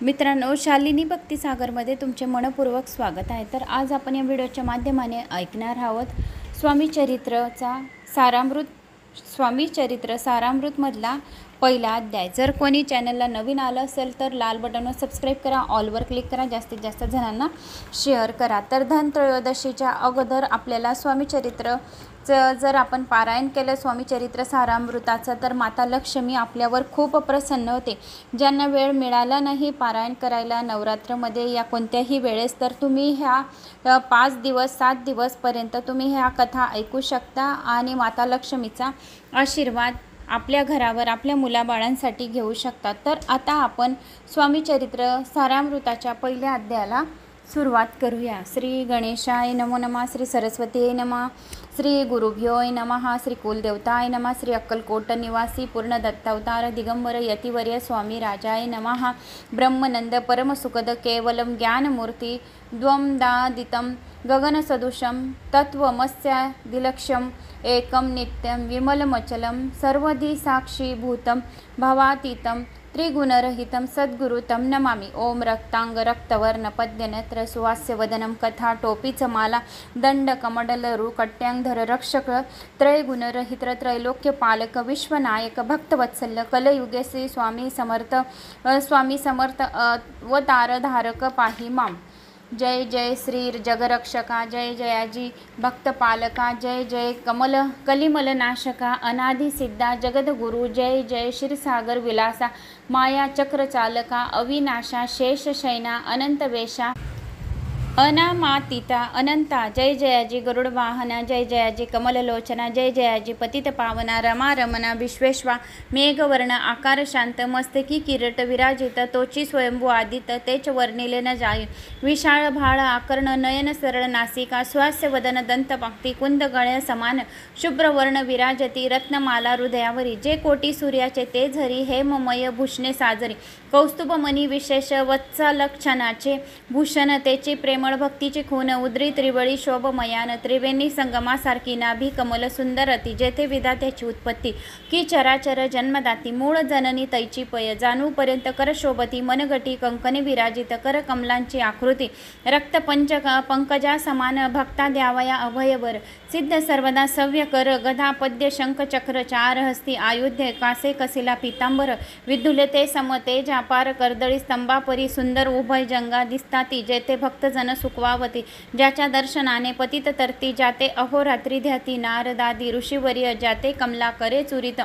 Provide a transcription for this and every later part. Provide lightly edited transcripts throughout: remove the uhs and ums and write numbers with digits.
मित्रांनो, शालिनी भक्तिसागरमध्ये तुमचे मनपूर्वक स्वागत आहे। तर आज आपण या व्हिडिओच्या माध्यमाने ऐकणार आहोत स्वामी चरित्र सारामृत मधला पहिला अध्याय। जर कोणी चॅनलला नवीन आलं असेल तर लाल बटनवर सबस्क्राईब करा, ऑलवर क्लिक करा, जास्तीत जास्त जणांना शेअर करा। तर धनत्रयोदशीच्या अगोदर आपल्याला स्वामी चरित्र जर आपण पारायण केलं स्वामी चरित्र सारामृताचं तर माता लक्ष्मी आपल्यावर खूप प्रसन्न होते। ज्यांना वेळ मिळाला नाही पारायण करायला नवरात्रमध्ये या कोणत्याही वेळेस तर तुम्ही ह्या 5 दिवस 7 दिवसपर्यंत तुम्ही ह्या कथा ऐकू शकता आणि माता लक्ष्मीचा आशीर्वाद आपल्या घरावर आपल्या मुलाबाळांसाठी घेऊ शकता। तर आता आपण स्वामी चरित्र सारामृताच्या पहिल्या अध्यायाला सुरुवात करूया। श्री गणेशाय नमो नमः, श्री सरस्वतीये नमः, श्री गुरुभ्योय नमः, श्री कुलदेवताय नमः, श्री अक्कलकोट निवासी पूर्ण दत्तावतार दिगंबर यतिवर्य स्वामी राजाय नमः। ब्रह्मनंद परमसुखद केवलम ज्ञानमूर्ति द्वंदादितं गगनसदृशं तत्त्वमस्यादिलक्ष्यम् एकं नित्यं विमलमचलं सर्वधी साक्षीभूतं भवातीतं त्रिगुणरहितं सद्गुरुतं नमामि। ओम रक्तांग रक्तवर्ण पद्यनेत्र सुहास्यवदनं कथा टोपीच माला दंड कमंडलरू कट्यांधर रक्षक त्रैगुणरहित त्रैलोक्यपालक विश्वनायक भक्तवत्सल कलयुगे श्री स्वामी समर्थ अवतार धारक पाहि माम। जय जय श्री जगरक्षका, जय जयाजी भक्तपालका, जय जय कलिमलनाशका अनादि सिद्धा जगद्गुरु, जय जय क्षीरसागर विलासा माया चक्रचालका अविनाशा शेषशयना अनंतवेशा अनामातीता अनंता, जय जयाजी गरुड वाहना, जय जयाजी कमललोचना, जय जयाजी पतित पावना रमा रमना विश्वेश्वा मेघवर्ण आकार शांत मस्तकी किरीट विराजित तोची स्वयंभू आदित तेच वर्णिले न जाई विशाळ भाळ आकर्ण नयन सरळ नासिका स्वास्य वदन दंत पंक्ती कुंद गळ्या समान शुभ्रवर्ण विराजती रत्नमाला हृदयावरी जे कोटी सूर्याचे ते झरी हेममय भूषणे साजरी कौस्तुभ मणी विशेष वत्सलक्षणाचे भूषण तेची प्रेमळ भक्तीची खून उद्री त्रिवळी शोभमयान त्रिवेणी संगमासारखी नाभी कमल सुंदरती जेथे विधात्याची उत्पत्ती की चराचर जन्मदाती मूळ जननी तैची पय जाणूपर्यंत कर शोभती मनगटी कंकणे विराजित कर कमलांची आकृती रक्त पंकजा समान भक्ता द्यावया अभयवर सिद्ध सर्वदा सव्य कर गदा पद्य शंख चक्र चार हस्ती आयुध्य कासे कसिला पीतांबर विद्युले ते सम तेज अपार कर्दळी स्तंभापरी सुंदर उभय जंगा दिसताती जेथे भक्तजन सुखवावती ज्याच्या दर्शनाने पतित तरती जाते अहोरात्री ध्याती नारदादी ऋषीवर्य जाते कमला करे चुरित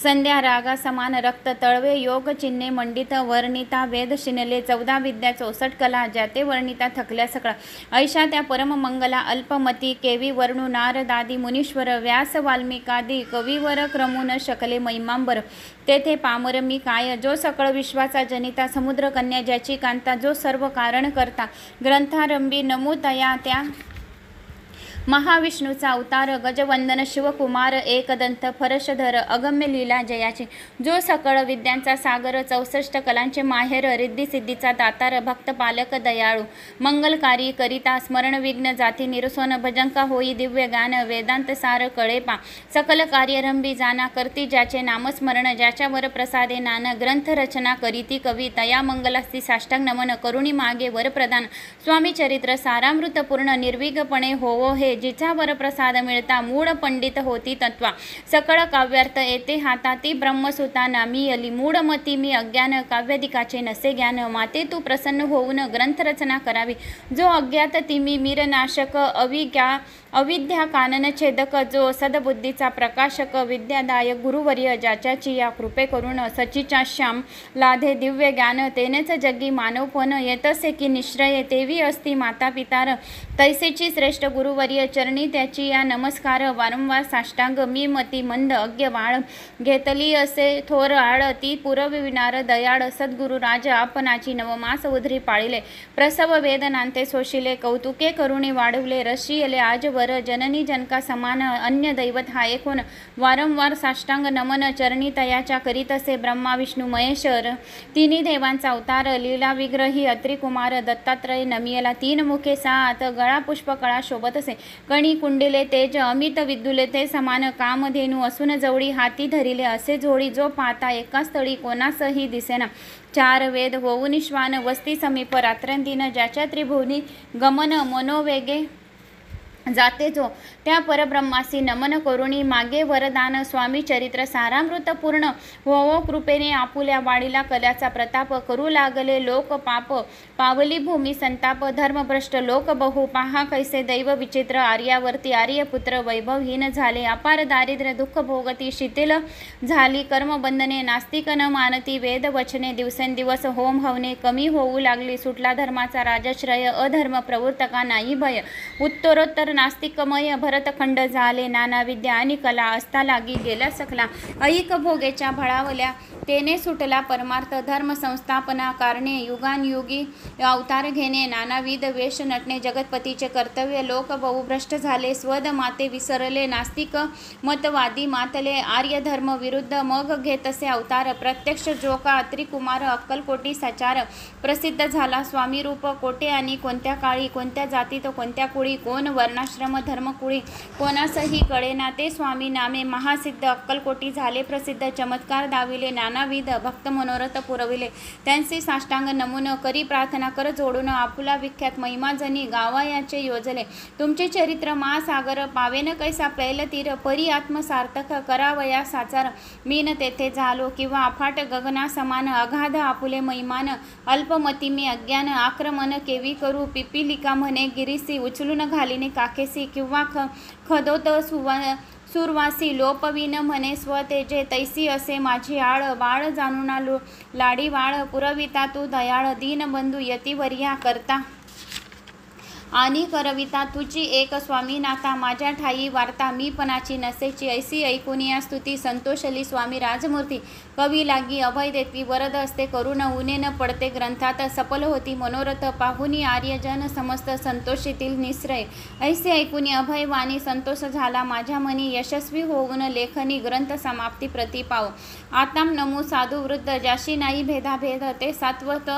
संध्या रागा समान रक्त तळवे योग चिन्हे मंडित वर्णिता वेद शिनले 14 विद्या 64 कला जाते वर्णिता थकल्या सकळा ऐशा त्या परम मंगला अल्पमती केवी वर्णू नारदादी मुनीश्वर व्यास वाल्मिकादी कविवर क्रमून शकले महिमांबर तेथे पामर मी काय जो सकळ विश्वाचा जनिता समुद्र कन्या ज्याची कांता जो सर्व कारण करता ग्रंथारंभी नमो तया त्या महाविष्णूचा अवतार गजवंदन शिवकुमार एकदंत फरशधर अगम्य लीला जयाची जो सकळ विद्यांचा सागर 64 कलांचे माहेर रिद्धी सिद्धीचा दातार भक्तपालक दयाळू मंगलकारी करिता स्मरण विघ्न जाती निरसोन भजंका होई दिव्य गान वेदांत सार कळेपा सकल कार्यरंभी जाना करती ज्याचे नामस्मरण ज्याच्यावर प्रसादे नान ग्रंथ रचना करीती कवी तया मंगलास्ती साष्टांग नमन करुणी मागे वर प्रदान स्वामी चरित्र सारामृत पूर्ण निर्विघपणे होवो हे जिच्यावर प्रसाद मिळता मूळ पंडित होती तत्वा सकळ काव्यार्थ येते हाताती ब्रह्मसुता नामी अली मूढमती मी अज्ञान काव्याधिकाचे नसे ज्ञान माते तू प्रसन्न होऊन ग्रंथरचना करावी जो अज्ञात तिमी मीरनाशक अविद्या कानन छेदक जो सदबुद्धीचा प्रकाशक विद्यादायक गुरुवर्य ज्याच्याची या कृपे करून सचीचा श्याम लाधे दिव्य ज्ञान तेनेच जगी मानवपण येतसे की निश्रय तेवी असती माता पितार तैसेची श्रेष्ठ गुरुवर्य चरणी त्याची या नमस्कार वारंवार साष्टांग मी मती मंद अज्ञ वाळ घेतली असे थोर आळ ती पुरविणार दयाळ सद्गुरु राज आपणाची नवमास उधरी पाळिले प्रसव वेदनांते सोशिले कौतुके करुणी वाढवले रशियले आजवर जननी जनका समान अन्य दैवत हा एकूण वारंवार साष्टांग नमन चरणी तयाच्या करीत असे ब्रह्मा विष्णू महेश्वर तिन्ही देवांचा अवतार लीला विग्रही अत्रिकुमार दत्तात्रय नमियला 3 मुखे 7 गळा पुष्पकळा शोभत असे कणी कुंडिले तेज अमित विद्युले ते समान कामधेनू असून जवळी हाती धरिले असे जोडी जो पाहता एका स्थळी कोणासही दिसेना. चार वेद होऊन श्वान वस्ती समीप रात्रंदिन ज्याच्या त्रिभुवनी गमन मनोवेगे जाते जो त्या परब्रह्मासी नमन करुणी मागे वरदान स्वामी चरित्र सारामृत पूर्ण होवो कृपेने आपुल्या वाडीला कल्याचा प्रताप करू लागले लोक पाप पावली भूमी संताप धर्मभ्रष्ट लोक बहु पहा कैसे दैव विचित्र आर्यावरती आर्यपुत्र वैभवहीन झाले अपार दारिद्र्य दुःख भोगती शिथिल झाली कर्मबंधने नास्तिक न मानती वेद वचने दिवसेंदिवस होम हवने कमी होऊ लागली सुटला धर्माचा राजश्रय अधर्म प्रवृत्तका नाही भय उत्तरोत्तर नास्तिकमय भरतखंड झाले नाना विद्या आणि कला असता लागी गेला सकला ऐक भोगेच्या भळावल्या तेने सुटला परमार्थ धर्म संस्थापना कारणे युगानयुगी अवतार घेणे नानाविध वेश नटणे जगतपतीचे कर्तव्य लोक बहुभ्रष्ट झाले स्वद माते विसरले नास्तिक मतवादी मातले आर्य धर्म विरुद्ध मग घेतसे अवतार प्रत्यक्ष जोका त्रिकुमार अक्कलकोटी सचार प्रसिद्ध झाला स्वामी रूप कोटे आणि कोणत्या काळी कोणत्या जातीत कोणत्या कुळी कोण वर्णाश्रम धर्मकुळी कोणासही कळेना ते स्वामी नामे महासिद्ध अक्कलकोटी झाले प्रसिद्ध चमत्कार दाविले नानाविध भक्त मनोरथ पुरविले त्यांचे साष्टांग नमून करी प्रार्थना कर जोडून आपुला विख्यात महिमाजनी गावायाचे योजले तुमचे चरित्र महासागर पावेन कैसा पैल तीर परी आत्मसार्थक करावया साचार मीन तेथे झालो किंवा अफाट गगना समान अगाध आपुले महिमान अल्पमती मी अज्ञान आक्रमण केवी करू पिपिलिका म्हणे गिरीसी उचलून घालीने काकेसी किंवा खदोत सुरवासी लोपविन म्हणे स्वतेजे तैसी असे माझी आळ बाळ जाणून लाडी वाळ पुरविता तू दयाळ दीनबंधू यतिवर्या करता आणि करविता तुझी एक स्वामीनाथा माझ्या ठाई वार्ता मी पणाची नसेची ऐसी ऐकुनिया स्तुती संतोषली स्वामी राजमूर्ती कवी लागी अभय देती वरद असते करुण उने न पडते ग्रंथात सफल होती मनोरथ पाहुनी आर्यजन समस्त संतोषीतील निश्रय ऐसे ऐकुनी अभय वाणी संतोष झाला माझ्या मनी यशस्वी होऊन लेखनी ग्रंथ समाप्ती प्रति पाव आताम नमू साधू वृद्ध ज्याशी नाही भेदाभेद ते सात्वत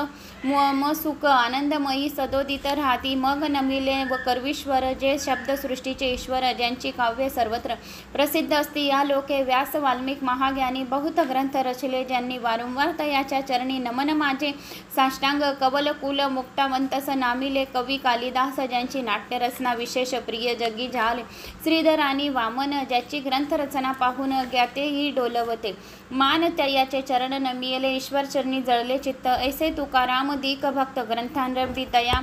म सुख आनंदमयी सदोदित राहती मग नमिले व करवीश्वर जे शब्द सृष्टीचे ईश्वर ज्यांची काव्य सर्वत्र प्रसिद्ध असती या लोके व्यास वाल्मिक महाज्ञानी बहुत ग्रंथ रचले ज्यांनी वारंवार तयाच्या चरणी नमन माझे साष्टांग कवल कुल मुक्तावंतस नामिले कवी कालिदास ज्यांची नाट्यरचना विशेष प्रिय जगी झाले श्रीधर आणि वामन ज्याची ग्रंथरचना पाहून ज्ञातेही डोलवते मान तयाचे चरण नमिले ईश्वर चरणी जळले चित्त ऐसे तुकाराम दीक भक्त ग्रंथांरब्दी तया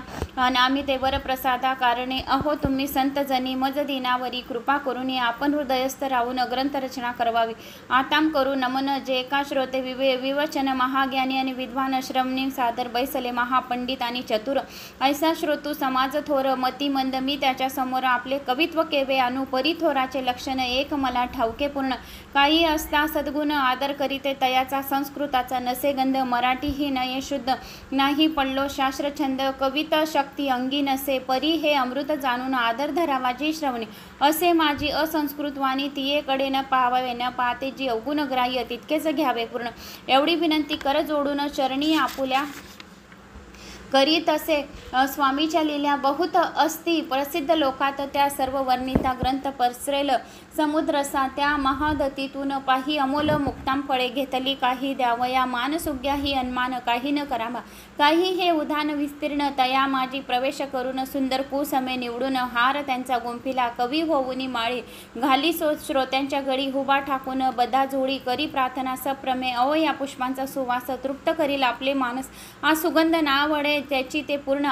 नामिते वर प्रसादा कारणे अहो तुम्ही संत जनी मज दिनावरी कृपा करून आपण हृदयस्थ राहून ग्रंथरचना करवावी आताम करू नमन जे एका श्रोते विवचन महाज्ञानी आणि विद्वान श्रमणी सादर बैसले महापंडित आणि चतुर ऐसा श्रोतू समाज थोर मती मंद मी त्याच्या समोर आपले कवित्व केवे अनु परी थोराचे लक्षण एक मला ठाऊके पूर्ण काही असता सद्गुण आदर करीते तयाचा संस्कृताचा नसे गंध मराठी ही नये शुद्ध नाही पडलो शास्त्र छंद कविता शक्ती अंगी नसे परी हे अमृत जाणून आदर धरावा जी श्रवणी असे माझी असंस्कृत वाणी तियेकडे न पाहावे न पाहते जी अवगुण ग्राह्य तितकेच घ्यावे पूर्ण एवढी विनंती कर जोडून चरणी आपुल्या करी तसे स्वामीच्या लीला बहुत असती प्रसिद्ध लोकात त्या सर्व वर्णिता ग्रंथ पसरेल समुद्रसा त्या महादतीतून पाही अमोल मुक्ताम फळे घेतली काही द्यावया मानसुग्या ही अन्मान काही न करावा काही हे उधान विस्तीर्ण तया माझी प्रवेश करून सुंदर कुसमे निवडून हार त्यांचा गुंफिला कवी होऊनी माळी घाली श्रोत्यांच्या गडी हुबा ठाकून बदा जोडी करी प्रार्थना सप्रमे अव या पुष्पांचा सुवास तृप्त करील आपले मानस हा सुगंध नावडे त्याची ते पूर्ण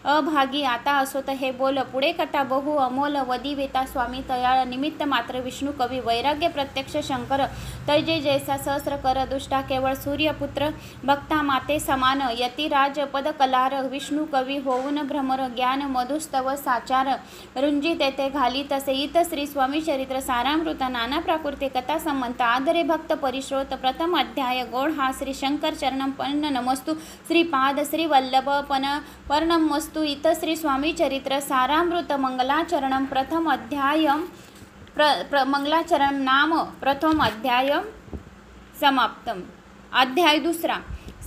अभागी आता असोत हे बोल पुढे कथा बहु अमोल वदी वेता स्वामी तयाळ निमित्त मात्र विष्णू कवी वैराग्य प्रत्यक्ष शंकर तैजे जैसा सहस्र कर दुष्टा केवळ सूर्यपुत्र भक्ता माते समान यतिराज पद कलार विष्णू कवी होऊन भ्रमर ज्ञान मधुस्तव साचार रुंजी तेथे घाली तसे इत श्री स्वामी चरित्र सारामृत नाना प्राकृते कथा संमंत आदरे भक्त परिश्रोत प्रथम अध्याय गोड हा श्री शंकर चरणम पन्न नमस्तु श्रीपाद श्री वल्लभ पर्णमस्तु इत श्री स्वामी चरित्र सारामृत मंगलाचरणम प्रथम अध्याय मंगलाचरण नाम प्रथम अध्याय समाप्तम अध्याय दुसरा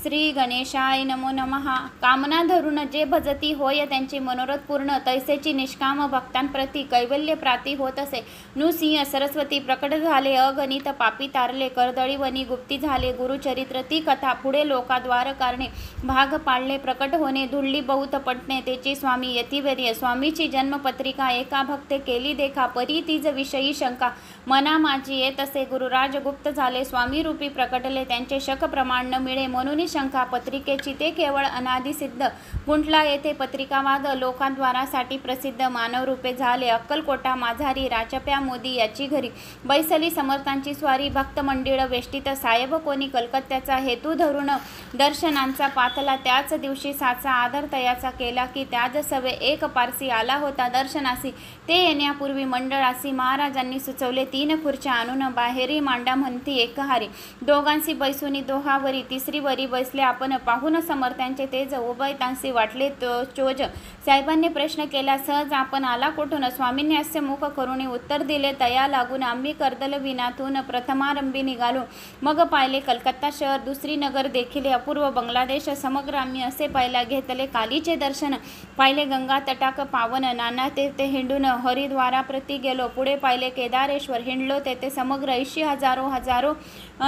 श्री गणेशाय नमो नमः. कामना धरून जे भजती होय त्यांचे मनोरथ पूर्ण, तैसेची निष्काम भक्तांप्रती कैवल्य प्राप्ती होत असे. नृसिंह सरस्वती प्रकट झाले, अगणित पापी तारले, कर्दळी वनी गुप्ती झाले. गुरुचरित्र ती कथा पुढे लोकाद्वार कारणे, भाग पाडले प्रकट होणे, धुळली बहुत पटणे. त्याची स्वामी यतिवर्य, स्वामीची जन्मपत्रिका एका भक्ते केली देखा, परी तीज विषयी शंका मना माझी येत असे. गुरुराज गुप्त झाले, स्वामी रूपी प्रकटले, त्यांचे शक प्रमाण न मिळे म्हणून शंका. पत्रिकेची ते केवळ अनादिसिद्ध, गुंठला येथे पत्रिकावाद लोकाद्वारासाठी प्रसिद्ध. मानव रूपे झाले अक्कलकोटा माझारी, राचप्या मोदी याची घरी. बैसली समर्थांची स्वारी, भक्त मंडळ वेष्टित. साहेब कोणी कलकत्त्याचा, हेतू धरून दर्शनांचा पाथला. त्याच दिवशी साचा आदर तयाचा केला की, त्याज सवे एक पारसी आला होता दर्शनासी. ते येण्यापूर्वी मंडळासी महाराजांनी सुचवले, 3 खुर्च्या आणून बाहेरी मांडा म्हणती एकहारी. दोघांशी बैसुनी दोहावरी, तिसरी वरी बसले आपण. पाहून समर्थांचे तेज उभयतांसी वाटले चोज. साहेबांनी प्रश्न केला सहज, आपण आला कुठून. स्वामींनी हास्य मुख करून उत्तर दिले, तया लागून आम्ही कर्दल विनातून प्रथमारंभी निघालो. मग पाहिले कलकत्ता शहर, दुसरी नगर देखील, अपूर्व बांगलादेश समग्र आम्ही असे पाहिला. घेतले कालीचे दर्शन, पाहिले गंगा तटाक पावन, नाना तेथे हिंडून हरिद्वाराप्रती गेलो. पुढे पाहिले केदारेश्वर, हिंडलो तेथे समग्र 80 हजारो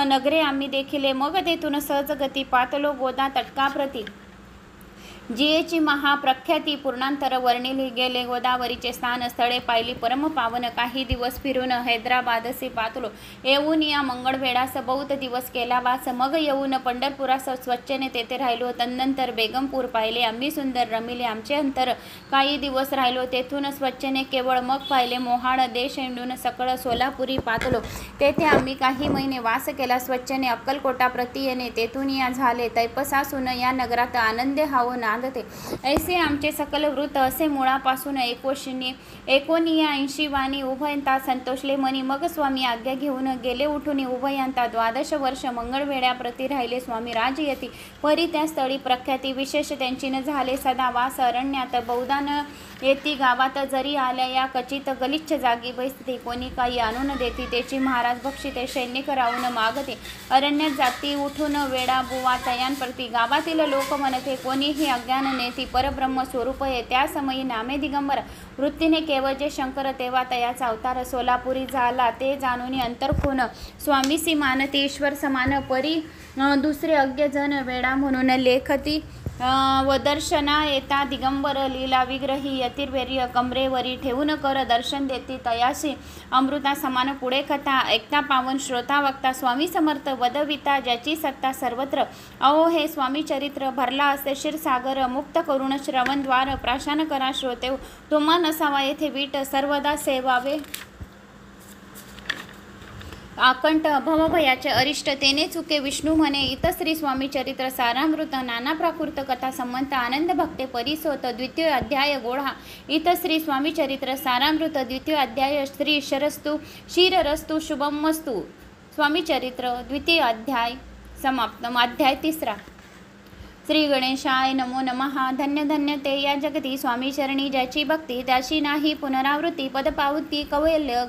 नगरे आम्ही देखिले. मग तेथून सहज गती पातलो गोदा तटकाप्रती, जियेची महाप्रख्याती पूर्णांतर वर्णिली गेले. गोदावरीचे स्थान स्थळे पाहिली परम पावन, काही दिवस फिरून हैदराबादसी पातलो. येऊन या मंगळवेढास बहुत दिवस केला वास. मग येऊन पंढरपुरास स्वच्छने तेथे राहिलो. तदनंतर बेगमपूर पाहिले आम्ही सुंदर, रमिले आमचे अंतर. काही दिवस राहिलो तेथून स्वच्छने केवळ. मग पाहिले मोहाड देश हिंडून सकळ सोलापुरी पातलो. तेथे आम्ही काही महिने वास केला स्वच्छने. अक्कलकोटा प्रति येणे तेथून या झाले तैपसासून. या नगरात आनंदे हाव नांदते, ऐसे आमचे सकल वृत्त. असे मुळापासून 1980 वाणी उभयंता संतोषले मनी. मग स्वामी आज्ञा घेऊन गेले उठून उभयंता. 12 वर्ष मंगळवेढ्याप्रती राहिले स्वामी राजयती. परी त्या स्थळी प्रख्याती, विशेष त्यांची न झाले सदा वास. अरण्यात बहुधा न येती गावात, जरी आल्या या कचित गलिच्छ जागी बैसते. कोणी काही आणून देती, त्याची महाराज बक्षिते सैनिक राहून मागते. अरण्यात जाती उठून वेडा बुवा तयांप्रती, गावातील लोक म्हणते कोणीही अज्ञान नेती. परब्रह्म स्वरूप आहे त्या समयी नामे दिगंबर, वृत्तीने केवळ जे शंकर तेव्हा तयाचा अवतार. सोलापुरी झाला ते जाणून अंतर्खून, स्वामीसी मानती ईश्वर समान. परी दुसरे अज्ञजन वेडा म्हणून लेखती. व दर्शना येता दिगंबर लीला विग्रही. यतिर्वीर्य कमरेवरी ठेवून कर दर्शन देती तयाशी. अमृता समान पुढे कथा, ऐकता पावन श्रोता वक्ता. स्वामी समर्थ वदविता, ज्याची सत्ता सर्वत्र. अहो हे स्वामी चरित्र, भरला असे क्षीरसागर. मुक्त करून श्रवणद्वार, प्राशन करा श्रोते. तुम्हा नसावा येथे वीट, सर्वदा सेवावे आकंठ. भवभयाचे अरिष्ट तेने चुके विष्णू म्हणे. इतश्री स्वामी चरित्र सारामृत, नाना प्राकृत कथा संमंत. आनंद भक्ते परिसोत. द्वितीय अध्याय गोढा. इतश्री स्वामी चरित्र सारामृत, द्वितीय अध्याय. श्री शरस्तु क्षीररस्तु शुभमस्तु. स्वामी चरित्र द्वितीय अध्याय समाप्त. अध्याय 3. श्री गणेशाय नमो नमः. धन्य धन्य ते या जगती स्वामी चरणी, ज्याची भक्ती त्याची नाही पुनरावृत्ती. पदपावती कवल्य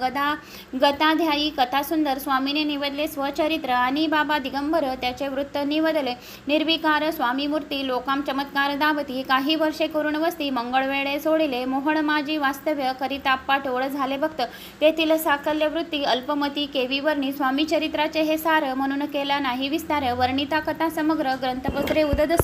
गताध्यायी कथा सुंदर. स्वामीने निवडले स्वचरित्र आणि बाबा दिगंबर त्याचे वृत्त निवडले. निर्विकार स्वामी मूर्ती, लोकाम चमत्कार दावती. काही वर्षे करुण वस्ती, मंगळवेढे सोडिले. मोहळ माझी वास्तव्य करिता पाठोळ झाले भक्त. तेथील साकल्य वृत्ती अल्पमती केवीवर्णी. स्वामी चरित्राचे हे सार म्हणून केला नाही विस्तार. वर्णिता कथा समग्र ग्रंथ पसरे उदद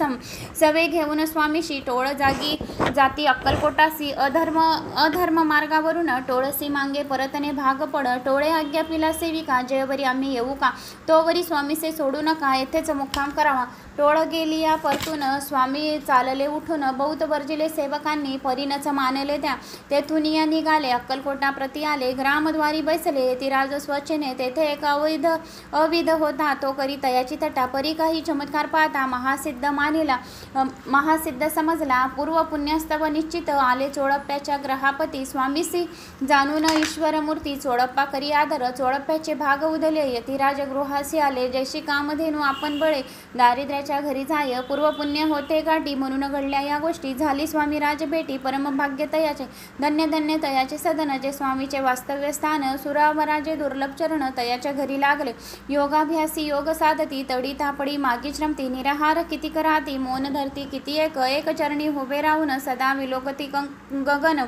सवे घेऊन स्वामीशी टोळ जाती अक्कलकोटासी. अधर्म मार्गावरून टोळसी मांगे परतने भाग पड. टोळे आज्ञा पिला सेविका, जयवरी आम्ही येऊ का. तोवरी स्वामीसे सोडू नका, येथेच मुक्काम करावा. टोळ गेली या परतून, स्वामी चालले उठून. बहुत वर्जिले सेवकांनी, परीनच मानले त्या. तेथून या निघाले अक्कलकोटा प्रति आले. ग्रामद्वारी बैसले यतिराज स्वच्छने. तेथे एक अविध होता, तो करी तयाची तटा. परी काही चमत्कार पाहता महासिद्ध मान. मानिला महासिद्ध समजला पूर्व पुण्यस्तव निश्चित आले चोळप्प्याच्या ग्रहापती स्वामीसी जाणून ईश्वरमूर्ती चोळप्पा करी आदर चोळप्प्याचे भाग उदले यतिराज गृहासी आले जैशी कामधेनू आपण बळे दारिद्र्याच्या घरी जाय पूर्व पुण्य होते गाठी म्हणून घडल्या या गोष्टी झाली स्वामी राज भेटी परमभाग्य तयाचे धन्य धन्य तयाचे सदन जे स्वामीचे वास्तव्य स्थान सुरावराजे दुर्लभ चरण तयाच्या घरी लागले योगाभ्यासी योग साधती तडी तापडी मागी श्रमती निराहार किती कराती मौन धरती किती एक चरणी उभे राहून सदा विलोकती गगन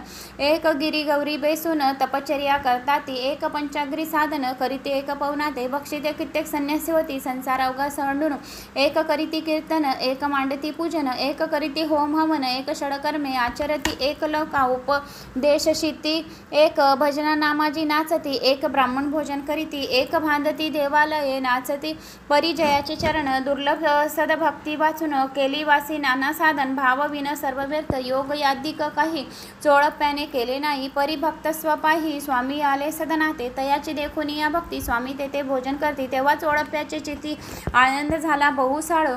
एक गिरी गौरी बेसून तपश्चर्या करताती एक पंचाग्री साधन करीते एक पवनाते बक्षिते कित्येक संन्यासी होती संसार अवघा सहंडून एक करीती कीर्तन एक मांडती पूजन एक करीती होम हवन एक षडकर्मे आचरती एक लोका उपदेशशिती एक भजना नामाजी नाचती एक ब्राह्मण भोजन करीती एक भांडती देवालये नाचती परिजयाचे चरण दुर्लभ सदभक्ती वाचून केली वासी नाना साधन भावविन सर्व व्यर्थ योग यादिक काही चोळप्प्याने केले नाही परिभक्त स्वपाही स्वामी आले सदनाते तयाची देखून या भक्ती स्वामी तेथे भोजन करते तेव्हा चोळप्प्याचे चिती आनंद झाला बहुसाळ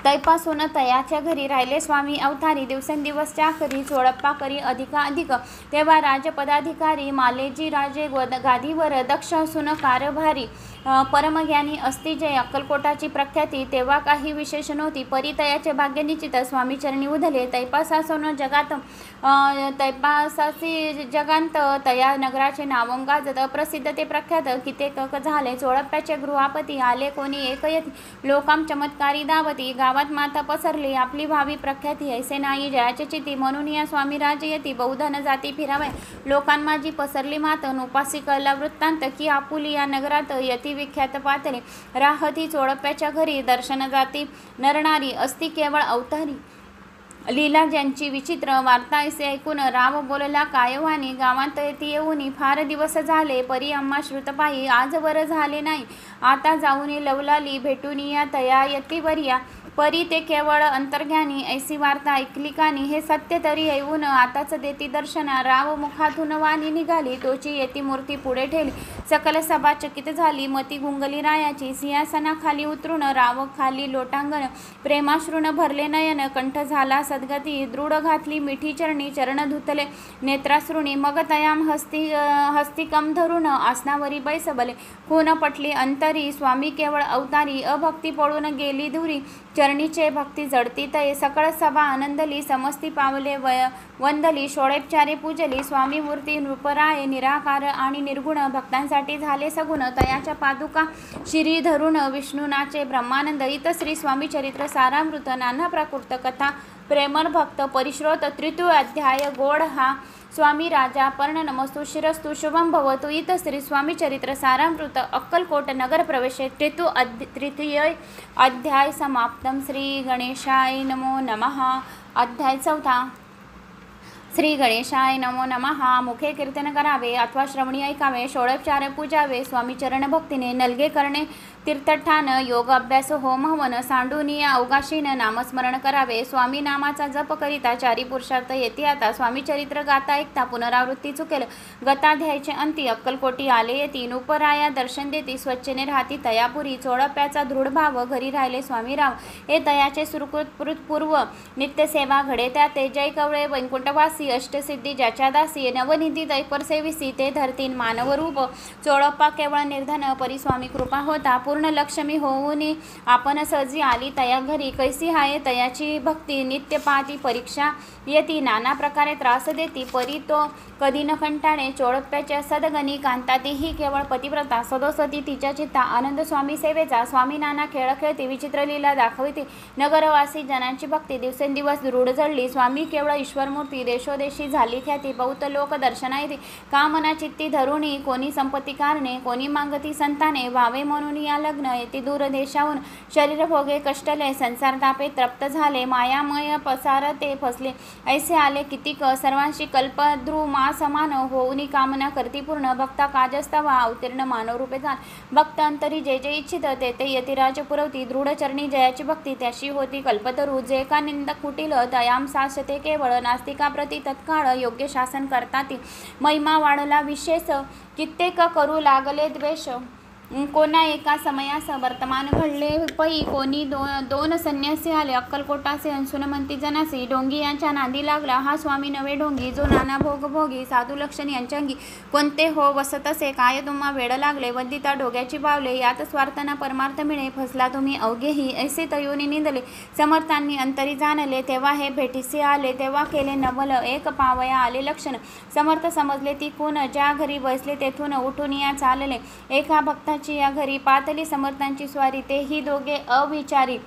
तैपासून तयाच्या घरी राहिले स्वामी अवतारी दिवसेंदिवस चाकरी चोळप्पा करी अधिकाधिक तेव्हा राजपदाधिकारी मालेजी राजे गादीवर दक्ष असून कारभारी परमज्ञानी असती जय अक्कलकोटाची प्रख्याती तेव्हा काही विशेष नव्हती परितयाचे भाग्य निश्चित स्वामी चरणी उधले तैपासासून जगात तैपासासी जगांत तया नगराचे नावं गाजत प्रसिद्ध ते प्रख्यात कित्येक झाले चोळप्प्याचे गृहापती आले कोणी एक येती लोकाम चमत्कारी दावती गावात माता पसरली आपली भावी प्रख्याती ऐसे नाही जयाचे चिती म्हणून या स्वामी राज येती बहुधन जाती फिरावे लोकांमाजी पसरली मातन उपासी कळला वृत्तांत की आपुली या नगरात यती विख्यात पातळी राहती चोळप्प्याच्या घरी दर्शन जाती नरणारी असती केवळ अवतारी लीला ज्यांची विचित्र वार्ता ऐसे ऐकून राव बोलला कायवानी गावात येती येऊनी फार दिवस झाले परी अम्मा श्रुतपायी आजवर झाले नाही आता जाऊन लवलाली भेटून या तया यतीवर्या परी ते केवळ अंतर्ज्ञानी ऐसी वार्ता ऐकली कानी हे सत्य तरी येऊन आताच देती दर्शना राव मुखातून वाणी निघाली तोची येती मूर्ती पुढे ठेली सकल सभा चकित झाली मती गुंगली रायाची सिंहासनाखाली उतरून राव खाली लोटांगण प्रेमाश्रून भरले नयन कंठ झाला सद्गती दृढ घातली मिठी चरणी चरण धुतले नेत्राश्रुणी मग तयाम हस्तिकम धरून आसनावरी बैसबले खून पटली अंतरी स्वामी केवळ अवतारी अभक्ती पळून गेली धुरी चरणीचे भक्ती जडती तये सकळ सभा आनंदली समस्ती पावले वंदली षोडोपचारे पूजली स्वामी मूर्ती नृपराय निराकार आणि निर्गुण भक्तांसाठी झाले सगुण तयाच्या पादुका शिरी धरून विष्णुनाचे ब्रह्मानंद इत श्री स्वामी चरित्र सारामृत नाना प्राकृत कथा प्रेमळ भक्त परिश्रोत तृतीय अध्याय गोड हा स्वामी राजा पर्ण नमस्तु शिरस्तु शुभम भवतु इत श्री स्वामी चरित्र सारामृत अक्कलकोट नगर प्रवेशे तृतीय अध्याय समाप्तम श्री गणेशाय नमो नमः अध्याय 4 श्री गणेशाय नमो नमः मुखे कीर्तन करावे अथवा श्रवणी ऐकावे षोडोपचार पूजावे स्वामी चरण भक्तीने नलगे करणे तीर्थठान योग अभ्यास होम हवन सांडूनी अवकाशीन नामस्मरण करावे स्वामी नामाचा जप करिता चारी पुरुषार्थ येते आता स्वामी चरित्र गाता ऐकता पुनरावृत्ती चुकेल गताध्यायचे अंती अक्कलकोटी आले येती नुपराया दर्शन देती स्वच्छने राहती तयापुरी चोळप्प्याचा दृढ भाव घरी राहिले स्वामीराव हे तयाचे सुरकृत पूर्व नित्य सेवा घडे त्या ते जय कवळे वैकुंठवासी अष्टसिद्धी ज्याच्या दासी नवनिधी दैपर सेविसी ते धरतीन मानव रूप चोळप्पा केवळ निर्धन परिस्वामी कृपा होता पूर्ण लक्ष्मी होऊन आपण सहजी आली तया घरी कैसी हाय तयाची भक्ती नित्य पाहती परीक्षा येती नाना प्रकारे त्रास देती परी तो कधी न कंटाळे चोळप्प्याच्या सदगणी कांतातीही केवळ पतिव्रता सदोसती तिच्या चित्ता आनंद स्वामी सेवेचा स्वामी नाना खेळ खेळती विचित्र लीला दाखविते नगरवासी जनांची भक्ती दिवसेंदिवस दृढ जडली स्वामी केवळ ईश्वरमूर्ती देशोदेशी झाली ख्याती बहुत लोक दर्शना येते कामना चित्ती धरुणी कोणी संपत्ती कारणे कोणी मागती संताने व्हावे म्हणून या लग्न येते दूर देशाहून शरीर भोगे कष्टले संसार तापे तृप्त झाले मायामय पसारते फसले ऐसे आले कितीक सर्वांशी कल्पद्रू मा समान होऊनी कामना करती पूर्ण भक्ता काजस्तवा अवतीर्ण मानव रूपे झाल भक्त अंतरी जे जे इच्छित ते यतिराज पुरवती दृढ चरणी जयाची भक्ती त्याशी होती कल्पतरू जे का निंदक कुटील दयाम सासते केवळ नास्तिका प्रती तत्काळ योग्य शासन करताती महिमा वाढला विशेष कित्येक करू लागले द्वेष कोणा एका समयास वर्तमान घडले पै कोणी दोन संन्यासी आले अक्कलकोटासे अंशुनमंती जनासी ढोंगी यांच्या नांदी लागला हा स्वामी नवे ढोंगी जो नाना भोग भोगी साधू लक्षण यांच्या अंगी कोणते हो वसत असे काय तुम्हा वेड लागले वंदिता डोग्याची पावले यात स्वार्थना परमार्थ मिळे फसला तुम्ही अवघेही ऐसे तयोनी निंदले समर्थांनी अंतरी जाणले तेव्हा हे भेटीसे आले तेव्हा केले नवल एक पावया आले लक्षण समर्थ समजले ती कोण ज्या घरी बसले तेथून उठून या चालले एका भक्ताची या घरी पातली समर्थांची स्वारी तेही दोघे अविचारी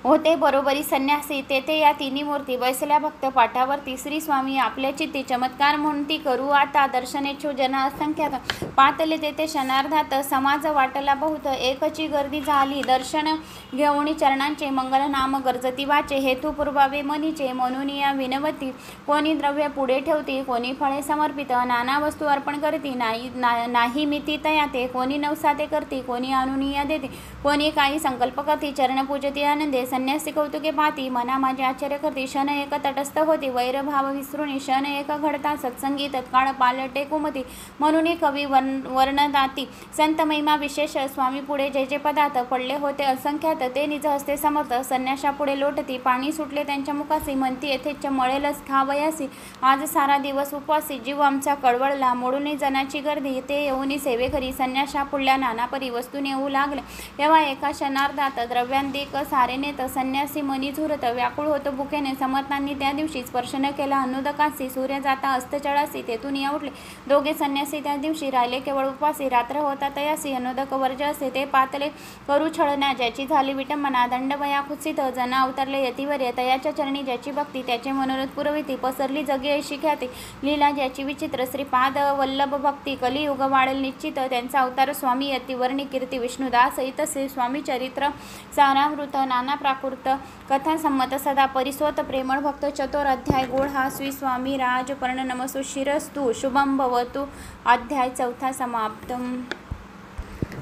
होते बरोबरी संन्यासी तेथे या तिन्ही मूर्ती बसल्या भक्त पाठावरती श्री स्वामी आपल्या चित्ती चमत्कार म्हणून ती करू आता दर्शनेच्छू जन असंख्यात पातले तेथे क्षणार्धात समाज वाटला बहुत एकची गर्दी झाली दर्शन घेऊनी चरणांचे मंगल नाम गरजती वाचे हेतू पूर्वावे मनीचे म्हणून या विनवती कोणी द्रव्य पुढे ठेवती कोणी फळे समर्पित नाना वस्तू अर्पण करती नाही मिती तयाते कोणी नवसाते करती कोणी अनुनिया देते कोणी काही संकल्प करती चरण पूजती आनंदे संन्यासी कौतुके पाती मना माझे आश्चर्य करती क्षण एक तटस्थ होती वैरभाव विसरुणी क्षण एक घडता सत्संगी तत्काळ पालटे कुमती म्हणून कवी वर्णदाती संत महिमा विशेष स्वामी पुढे जय जय पदार्थ पडले होते असंख्यात ते निज हस्ते समर्थ संन्याशा पुढे लोटती पाणी सुटले त्यांच्या मुखासी म्हणती येथेच मळेलच खावयासी आज सारा दिवस उपवासी जीव आमचा कळवळला मोडून जनाची गर्दी ते येऊनी सेवेकरी संन्याशा पुढल्या नानापरी वस्तू येऊ लागले तेव्हा एका क्षणार्धात द्रव्यांदिक सारे नेत संन्यासी मनी झुरत व्याकुळ होतो भुकेने समर्थांनी त्या दिवशी स्पर्श न केला अनुदकासी सूर्य जाता अस्तचळासी तेथून या उठले दोघे संन्यासी त्या दिवशी राहिले केवळ उपवासी रात्र होता तयासी अनुदक वर्ज असे ते पातले करू छळना ज्याची झाली विटंबना दंडवया कुत्सित जना अवतरले यतिवर्य तयाच्या चरणी ज्याची भक्ती त्याचे मनोरथ पुरविती पसरली जगी ऐशी ख्याती लीला ज्याची विचित्र श्रीपाद वल्लभ भक्ती कलियुग वाढेल निश्चित त्यांचा अवतार स्वामी यतिवर्णी कीर्ती विष्णुदास तसे स्वामी चरित्र सारामृत नाना प्राकृत कथा संमत सदा परिसोत प्रेमळ भक्त चतुर अध्याय गोड हा श्री स्वामी राज पर्ण नमसु शिरस्तु शुभम भवतु अध्याय 4 समाप्त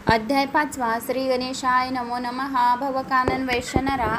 अध्याय 5 श्री गणेशाय नमो नमः भवकानन वैष्णरा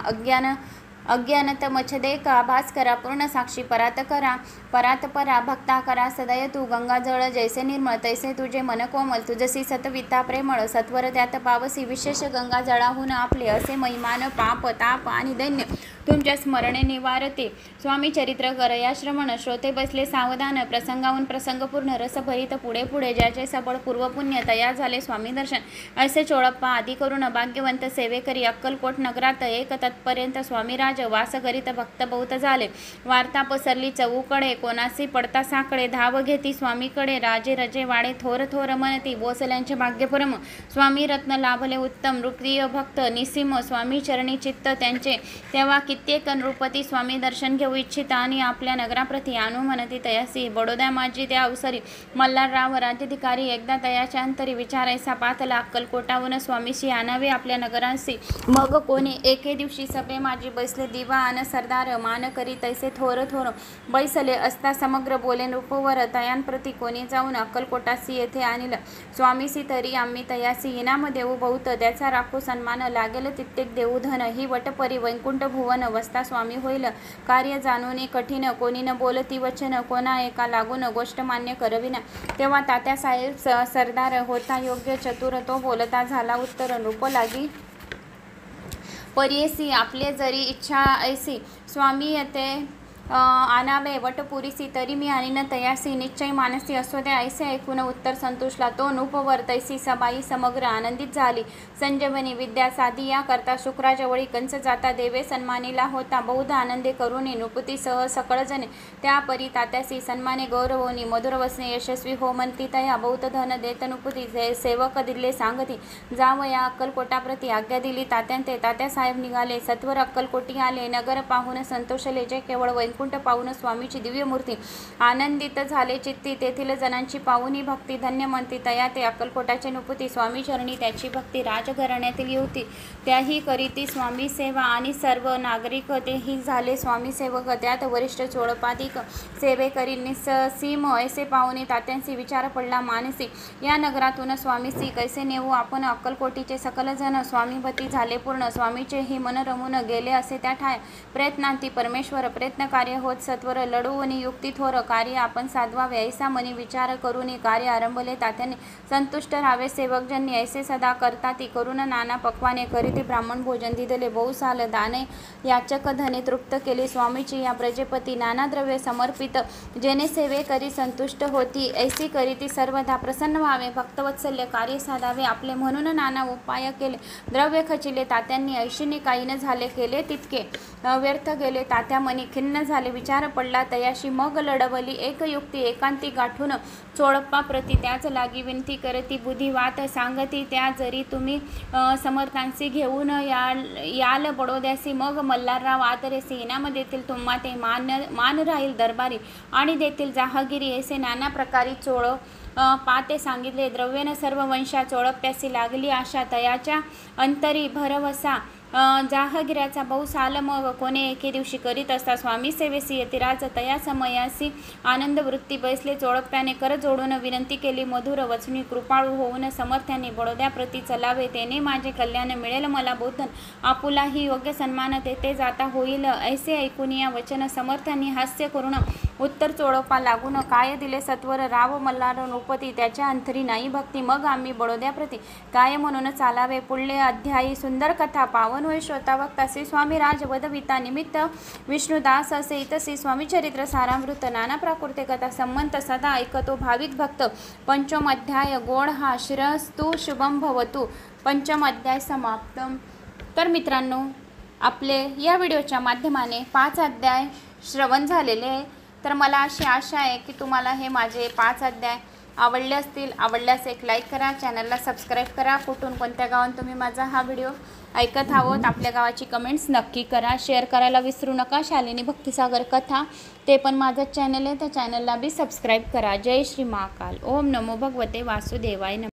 अज्ञानत मच्छदे का भास्करा पूर्ण साक्षी परात परा भक्ता करा सदय तू गंगाजळ जैसे निर्मळ तैसे तुझे मन कोमल तुझसी सतविता प्रेमळ सत्वर त्यात पावसी विशेष गंगाजळाहून आपले असे महिमान पाप ताप आणि दैन्य तुमच्या स्मरणे निवारते स्वामी चरित्र कर या श्रवण श्रोते बसले सावधान प्रसंगाहून प्रसंगपूर्ण रसभरित पुढे पुढे ज्याचे सबळ पूर्वपुण्य तयार झाले स्वामी दर्शन असे चोळप्पा आदी करून भाग्यवंत सेवेकरी अक्कलकोट नगरात एक तत्पर्यंत स्वामीराज वास करीत भक्त बहुत झाले वार्ता पसरली चौकडे कोणासी पडता साकडे धाव घेती स्वामीकडे राजे रजे वाडे थोर थोर मनती बोसल्यांचे भाग्यपरम स्वामी रत्न लाभले उत्तम रूपीय भक्त निसीम स्वामी चरणी चित्त त्यांचे तेव्हा कित्येक नृपती स्वामी दर्शन घेऊ इच्छिता आणि आपल्या नगराप्रती आणू म्हणती तयासी बडोद्या माझी त्या अवसरी मल्हारराव राज्याधिकारी एकदा तयाच्या अंतरी विचारायचा पातला अक्कलकोटाहून स्वामीशी आणावे आपल्या नगरांशी मग कोणी एके दिवशी सभे माझी बैसले दिवा आन सरदार मान करी तैसे थोर थोर बैसले असता समग्र बोले नृपवर तयांप्रती कोणी जाऊन अक्कलकोटासी येथे आणलं स्वामीसी तरी आम्ही तयासी इनाम देऊ बहुत त्याचा राखू सन्मान लागेल तित्येक देऊ धन ही वटपरी वैकुंठ भुवन वस्ता स्वामी होईल कार्य जाणून कठीण कोणी न बोलती वचन कोणा एका लागून गोष्ट मान्य करविना तेव्हा तात्यासाहेब सरदार होता योग्य चतुर तो बोलता झाला उत्तर नृप लागी परियसी आपले जरी इच्छा ऐसी स्वामी येते आनावे वटपुरीसी तरी मी आणि न तयासी निश्चय मानसी असो त्या ऐसे ऐकून उत्तर संतोषला तो नृपवर तैसी सबाई समग्र आनंदित झाली संजीवनी विद्या साधी या करता शुक्राजवळी कंच जाता देवे सन्मानीला होता बहुध आनंदे करुणी नृपतीसह सकळजने त्या परी तात्यासी सन्माने गौरवनी मधुर वसने यशस्वी हो म्हणती तया बहुत धन देत नृपती सेवक दिले सांगती जाव या अक्कलकोटाप्रती आज्ञा दिली तात्यांते तात्यासाहेब निघाले सत्वर अक्कलकोटी आले नगर पाहून संतोषले जे केवळ वैकुंठ पाहून स्वामीची दिव्य मूर्ती आनंदित झाले चित्ती तेथील जनांची पाहुनी भक्ती धन्य म्हणती तया ते अक्कलकोटाचे नृपती स्वामी चरणी त्याची भक्ती राजघराण्यातील होती त्याही करीती स्वामी सेवा आणि सर्व नागरिक तेही झाले स्वामी सेवक त्यात वरिष्ठ चोळपादिक सेवेकरी निस्सीम ऐसे पाहुणे तात्यांशी विचार पडला मानसी या नगरातून स्वामीसी कैसे नेऊ आपण अक्कलकोटीचे सकल जन स्वामीभती झाले पूर्ण स्वामीचे ही मन रमून गेले असे त्या ठाय प्रयत्नांती परमेश्वर प्रयत्न कार्य होत सत्वर लढवून युक्ती थोर कार्य आपण साधवावे ऐसा मनी विचार करून कार्य आरंभले तात्याने संतुष्ट राहावे सेवकजनी ऐसे सदा करता ती करून नाना पक्वाने करीती ब्राह्मण भोजन दिदले बहुसाल दाने याचक धने तृप्त केली स्वामीची या प्रजेपती नाना द्रव्य समर्पित जेने सेवे करी संतुष्ट होती ऐसी करीती सर्वदा प्रसन्न व्हावे भक्तवत्सल्य कार्य साधावे आपले म्हणून नाना उपाय केले द्रव्य खचिले तात्यांनी ऐशीने काही न झाले केले तितके व्यर्थ गेले तात्या मनी खिन्न झाले विचार पडला तयाशी मग लढवली एक युक्ती एकांती गाठून चोळप्पा प्रती त्याच लागी विनंती करती बुद्धिवात सांगती त्या जरी तुम्ही समर्थांशी घेऊन याल बडोद्यासी मग मल्हारराव आतरेसी इनाम देतील तुम्हा ते मान राहील दरबारी आणि देतील जहागिरी ऐसे नाना प्रकारी चोळ पाते सांगितले द्रव्यन सर्व वंशा चोळप्यासी लागली आशा तयाच्या अंतरी भरवसा जाहगिऱ्याचा बहुसाल मग कोणे एके दिवशी करीत असता स्वामी सेवेसी यतिराज तया समयासी आनंद वृत्ती बैसले चोळप्याने कर जोडून विनंती केली मधुर वचनी कृपाळू होऊन समर्थ्याने बडोद्याप्रती चलावे तेने माझे कल्याण मिळेल मला बोधन आपुलाही योग्य सन्मान तेथे जाता होईल ऐसे ऐकून या वचन समर्थ्यांनी हास्य करून उत्तर चोळप्पा लागून काय दिले सत्वर राव मल्हार नृपती त्याच्या अंतरी नाही भक्ती मग आम्ही बडोद्याप्रती काय म्हणून चालावे पुढले अध्यायी सुंदर कथा पावन होय श्रोता वक्ता श्री स्वामी राजवदविता निमित्त विष्णुदास असे इतसी स्वामी चरित्र सारामृत नाना प्राकृते कथा संमंत सदा ऐकतो भाविक भक्त पंचम अध्याय गोड हा शिरस्तु शुभम भवतु पंचम अध्याय समाप्त। तर मित्रांनो आपले या व्हिडिओच्या माध्यमाने 5 अध्याय श्रवण झालेले आहे। तर मला अशी आशा आहे की तुम्हाला हे माझे 5 अध्याय आवडले असतील। आवडल्यास एक लाईक करा, चॅनलला सबस्क्राईब करा। कुठून कोणत्या गावात तुम्ही माझा हा व्हिडिओ ऐकत आहोत आपल्या गावाची कमेंट्स नक्की करा, शेअर करायला विसरू नका। शालिनी भक्तिसागर कथा ते पण माझं चॅनल आहे, त्या चॅनलला बी सबस्क्राईब करा। जय श्री महाकाल। ओम नमो भगवते वासुदेवाय नमः।